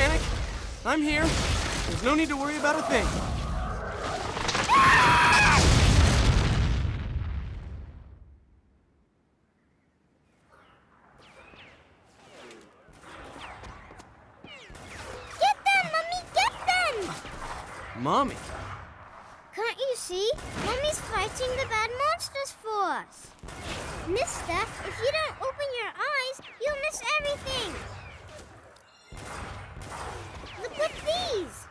panic. I'm here. There's no need to worry about a thing. Get them, Mommy, get them! Mommy? Can't you see? Mommy's fighting the bad monsters for us. Mister, if you don't open your eyes, you'll miss everything. Look at these.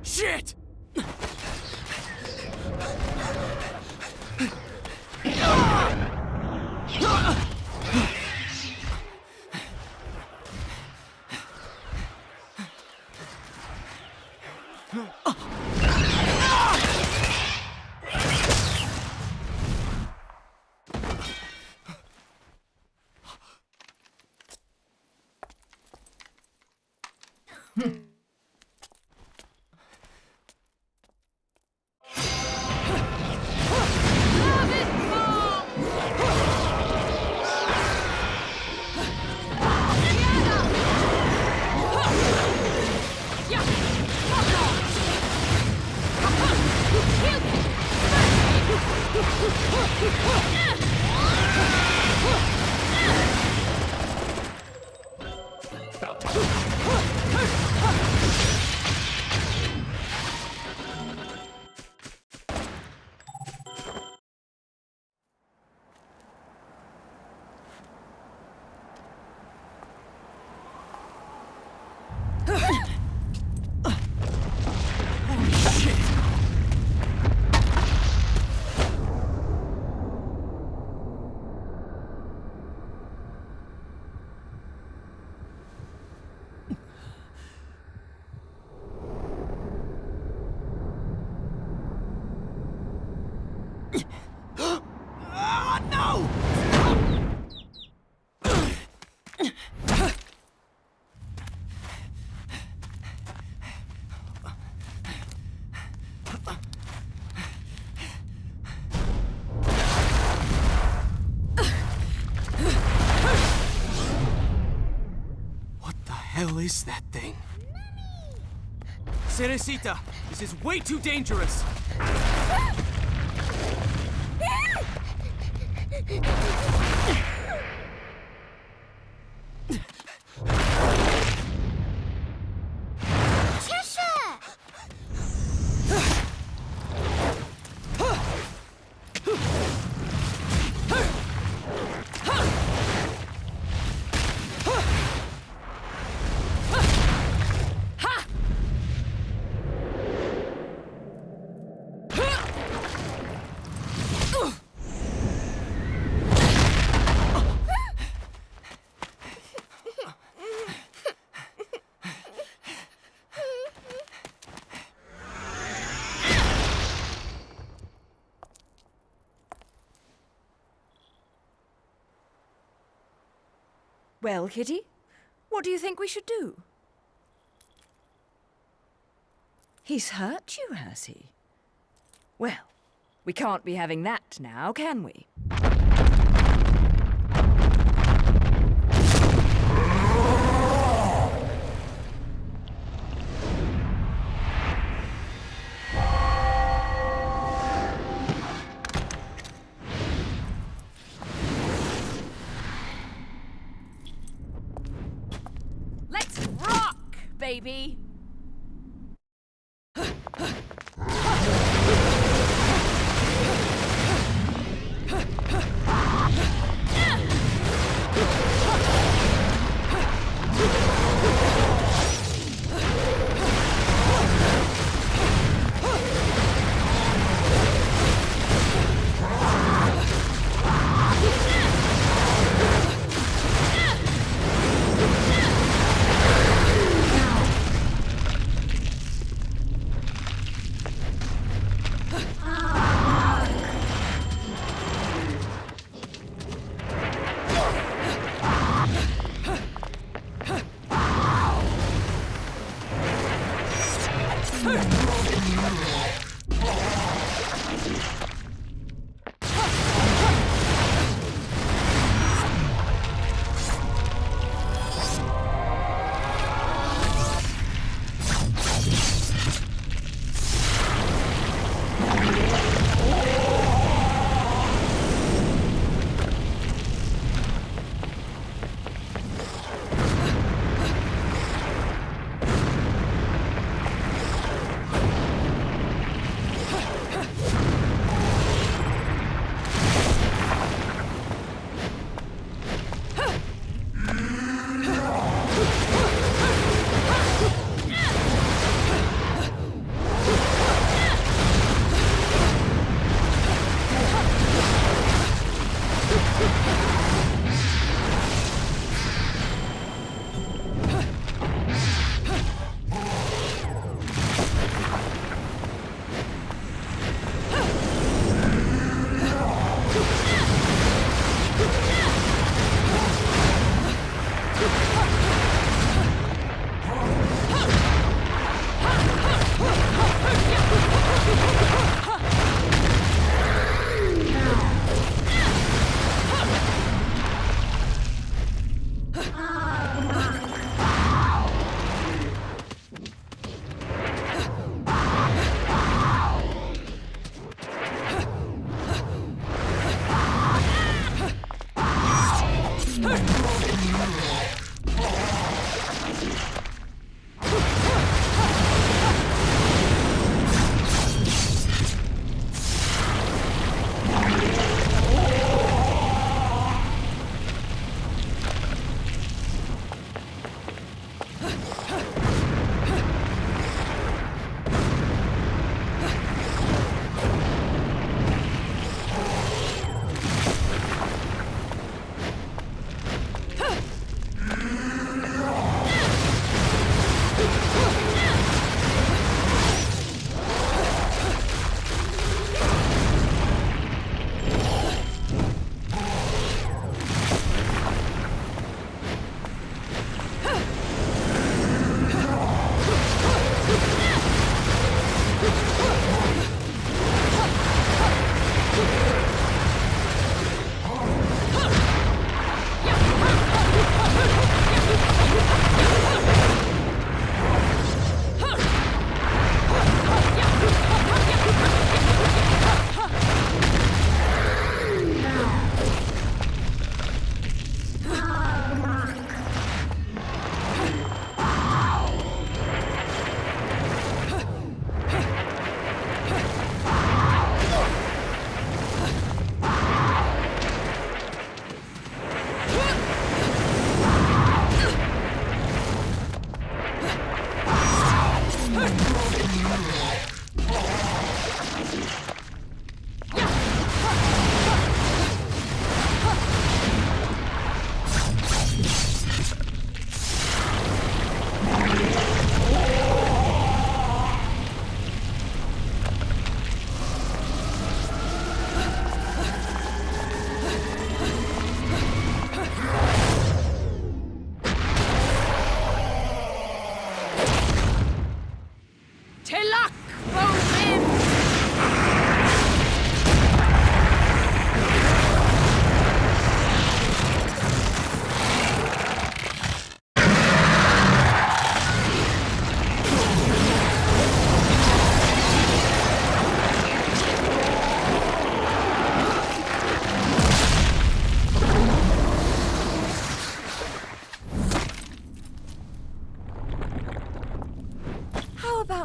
Shit! Hell is that thing? Cerecita, this is way too dangerous. Well, Kitty, what do you think we should do? He's hurt you, has he? Well, we can't be having that now, can we? Baby.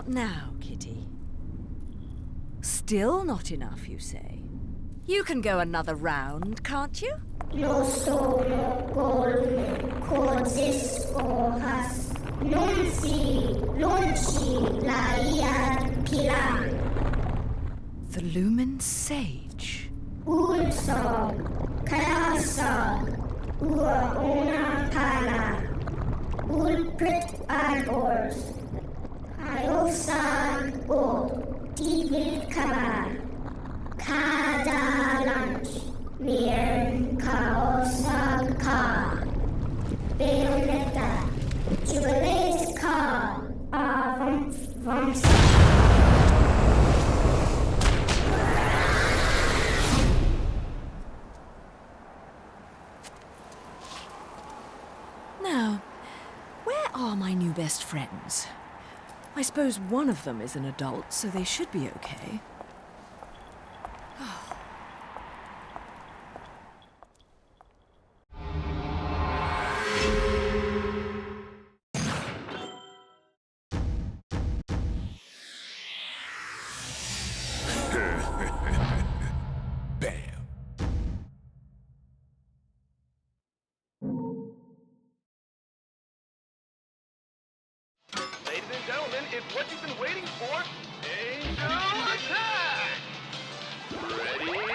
now, Kitty? Still not enough, you say? You can go another round, can't you? Lo solo colme codis hojas, non si lonci la iad pilar. The Lumen Sage. Ulsog, kalasog, ua una pala, ulprit arbors, ayosag o divil kabar, kada lunch, mir kaosag ka, Bayonetta, jubilees ka, vamsa. best friends. I suppose one of them is an adult, so they should be okay. Bam. Ladies and gentlemen, it's what you've been waiting for. Angel attack! Ready?